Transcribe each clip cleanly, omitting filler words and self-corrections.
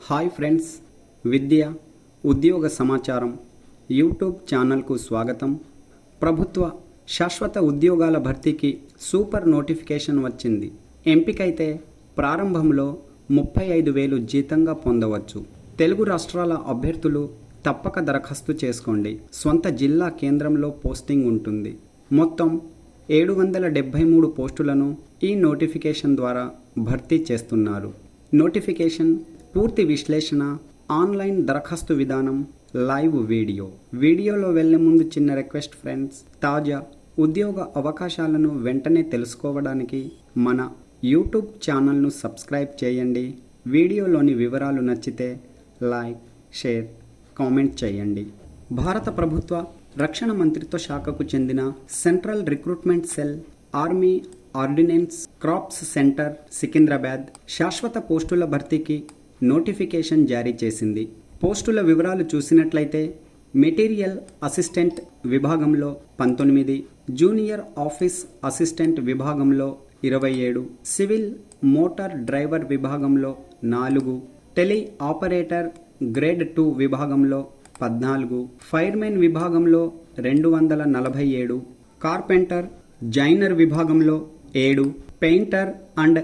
Hi friends, విద్య ఉద్యోగ సమాచారం YouTube ఛానల్కు స్వాగతం. ప్రభుత్వ శాశ్వత ఉద్యోగాల భర్తీకి సూపర్ నోటిఫికేషన్ వచ్చింది. ఎంపికైతే ప్రారంభంలో 35,000 జీతంగా పొందవచ్చు. తెలుగు రాష్ట్రాల అభ్యర్థులు తప్పక దరఖాస్తు చేసుకోండి. స్వంత జిల్లా కేంద్రంలో పోస్టింగ్ ఉంటుంది. మొత్తం 773 పోస్టులను ఈ నోటిఫికేషన్ ద్వారా భర్తీ చేస్తున్నారు. నోటిఫికేషన్ పూర్తి విశ్లేషణ, ఆన్లైన్ దరఖాస్తు విధానం, లైవ్ వీడియోలో వెళ్లే ముందు చిన్న రిక్వెస్ట్ ఫ్రెండ్స్, తాజా ఉద్యోగ అవకాశాలను వెంటనే తెలుసుకోవడానికి మన యూట్యూబ్ ఛానల్ను సబ్స్క్రైబ్ చేయండి. వీడియోలోని వివరాలు నచ్చితే లైక్, షేర్, కామెంట్ చేయండి. భారత ప్రభుత్వ రక్షణ మంత్రిత్వ శాఖకు చెందిన central recruitment cell, army ordnance corps centre, Secunderabad శాశ్వత పోస్టుల భర్తీకి నోటిఫికేషన్ జారీ చేసింది. పోస్టుల వివరాలు చూసినట్లయితే మెటీరియల్ అసిస్టెంట్ విభాగంలో 19, జూనియర్ ఆఫీస్ అసిస్టెంట్ విభాగంలో 27, సివిల్ మోటార్ డ్రైవర్ విభాగంలో 4, టెలి ఆపరేటర్ గ్రేడ్ 2 విభాగంలో 14, ఫైర్మెన్ విభాగంలో 247, కార్పెంటర్ జైనర్ విభాగంలో 7, పెయింటర్ అండ్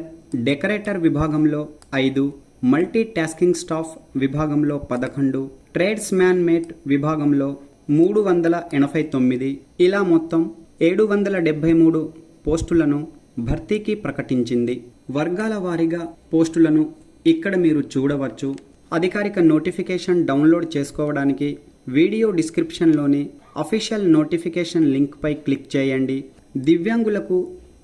డెకరేటర్ విభాగంలో 5, మల్టీ టాస్కింగ్ స్టాఫ్ విభాగంలో 11, ట్రేడ్స్ మ్యాన్ మేట్ విభాగంలో 389. ఇలా మొత్తం 773 పోస్టులను భర్తీకి ప్రకటించింది. వర్గాల వారీగా పోస్టులను ఇక్కడ మీరు చూడవచ్చు. అధికారిక నోటిఫికేషన్ డౌన్లోడ్ చేసుకోవడానికి వీడియో డిస్క్రిప్షన్లోని అఫీషియల్ నోటిఫికేషన్ లింక్పై క్లిక్ చేయండి. దివ్యాంగులకు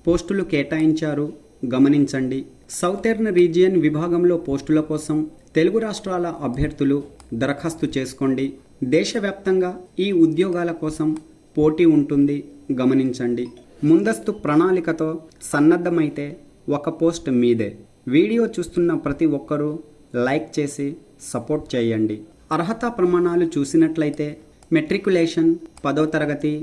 పోస్టులు కేటాయించారు, గమనించండి. సౌతర్న్ రీజియన్ విభాగంలో పోస్టుల కోసం తెలుగు రాష్ట్రాల అభ్యర్థులు దరఖాస్తు చేసుకోండి. దేశవ్యాప్తంగా ఈ ఉద్యోగాల కోసం పోటీ ఉంటుంది, గమనించండి. ముందస్తు ప్రణాళికతో సన్నద్ధమైతే ఒక పోస్ట్ మీదే. వీడియో చూస్తున్న ప్రతి ఒక్కరూ లైక్ చేసి సపోర్ట్ చేయండి. అర్హతా ప్రమాణాలు చూసినట్లయితే మెట్రికులేషన్, 10వ తరగతి,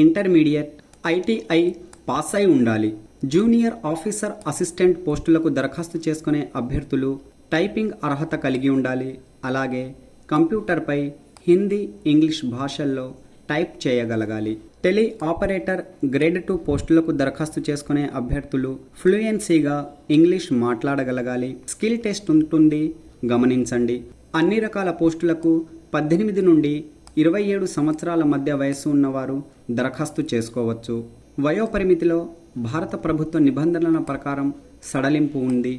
ఇంటర్మీడియట్, ITI పాస్ అయి ఉండాలి. జూనియర్ ఆఫీసర్ అసిస్టెంట్ పోస్టులకు దరఖాస్తు చేసుకునే అభ్యర్థులు టైపింగ్ అర్హత కలిగి ఉండాలి. అలాగే కంప్యూటర్పై హిందీ, ఇంగ్లీష్ భాషల్లో టైప్ చేయగలగాలి. టెలి ఆపరేటర్ గ్రేడ్ 2 పోస్టులకు దరఖాస్తు చేసుకునే అభ్యర్థులు ఫ్లూయెన్సీగా ఇంగ్లీష్ మాట్లాడగలగాలి. స్కిల్ టెస్ట్ ఉంటుంది, గమనించండి. అన్ని రకాల పోస్టులకు 18 నుండి 27 సంవత్సరాల మధ్య వయస్సు ఉన్నవారు దరఖాస్తు చేసుకోవచ్చు. వయోపరిమితిలో భారత ప్రభుత్వ నిబంధనల ప్రకారం సడలింపు ఉంది.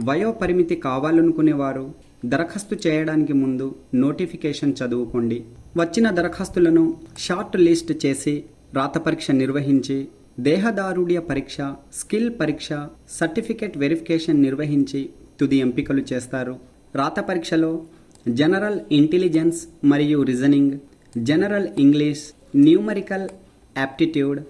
వయోపరిమితి కావాలనుకునేవారు దరఖాస్తు చేయడానికి ముందు నోటిఫికేషన్ చదువుకోండి. వచ్చిన దరఖాస్తులను షార్ట్ లిస్ట్ చేసి రాత పరీక్ష నిర్వహించి, దేహదారుఢ్య పరీక్ష, స్కిల్ పరీక్ష, సర్టిఫికేట్ వెరిఫికేషన్ నిర్వహించి తుది ఎంపికలు చేస్తారు. రాత పరీక్షలో జనరల్ ఇంటెలిజెన్స్ మరియు reasoning, general English, numerical aptitude,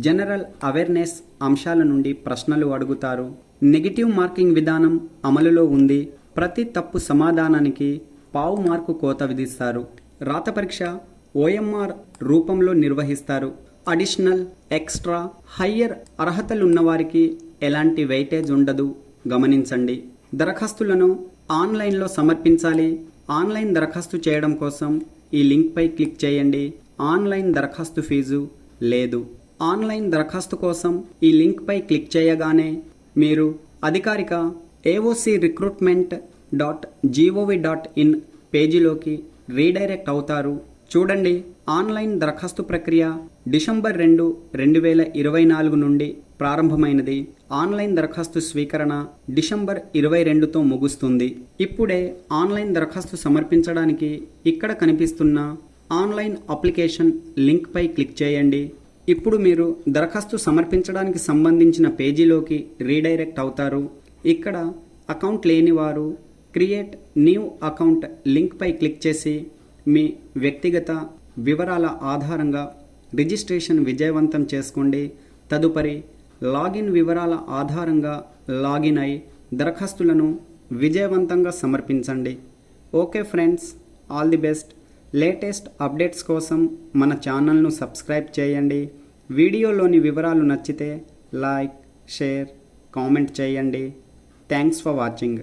general awareness అంశాల నుండి ప్రశ్నలు అడుగుతారు. నెగిటివ్ మార్కింగ్ విధానం అమలులో ఉంది. ప్రతి తప్పు సమాధానానికి పావు మార్కు కోత విధిస్తారు. రాత పరీక్ష OMR రూపంలో నిర్వహిస్తారు. అడిషనల్, ఎక్స్ట్రా, హయ్యర్ అర్హతలున్నవారికి ఎలాంటి వెయిటేజ్ ఉండదు, గమనించండి. దరఖాస్తులను ఆన్లైన్లో సమర్పించాలి. ఆన్లైన్ దరఖాస్తు చేయడం కోసం ఈ లింక్పై క్లిక్ చేయండి. ఆన్లైన్ దరఖాస్తు ఫీజు లేదు. ఆన్లైన్ దరఖాస్తు కోసం ఈ లింక్పై క్లిక్ చేయగానే మీరు అధికారిక AOCrecruitment.gov.in పేజీలోకి రీడైరెక్ట్ అవుతారు. చూడండి, ఆన్లైన్ దరఖాస్తు ప్రక్రియ డిసెంబర్ 2, 2024 నుండి ప్రారంభమైనది. ఆన్లైన్ దరఖాస్తు స్వీకరణ డిసెంబర్ 22తో ముగుస్తుంది. ఇప్పుడే ఆన్లైన్ దరఖాస్తు సమర్పించడానికి ఇక్కడ కనిపిస్తున్న ఆన్లైన్ అప్లికేషన్ లింక్పై క్లిక్ చేయండి. ఇప్పుడు మీరు దరఖాస్తు సమర్పించడానికి సంబంధించిన పేజీలోకి రీడైరెక్ట్ అవుతారు. ఇక్కడ అకౌంట్ లేనివారు క్రియేట్ న్యూ అకౌంట్ లింక్పై క్లిక్ చేసి మీ వ్యక్తిగత వివరాల ఆధారంగా రిజిస్ట్రేషన్ విజయవంతం చేసుకోండి. తదుపరి లాగిన్ వివరాల ఆధారంగా లాగిన్ అయి దరఖాస్తులను విజయవంతంగా సమర్పించండి. Okay friends, all the best. Latest updates కోసం మన ఛానల్ను సబ్స్క్రైబ్ చేయండి. వీడియోలోని వివరాలు నచ్చితే లైక్, షేర్, కామెంట్ చేయండి. Thanks for watching.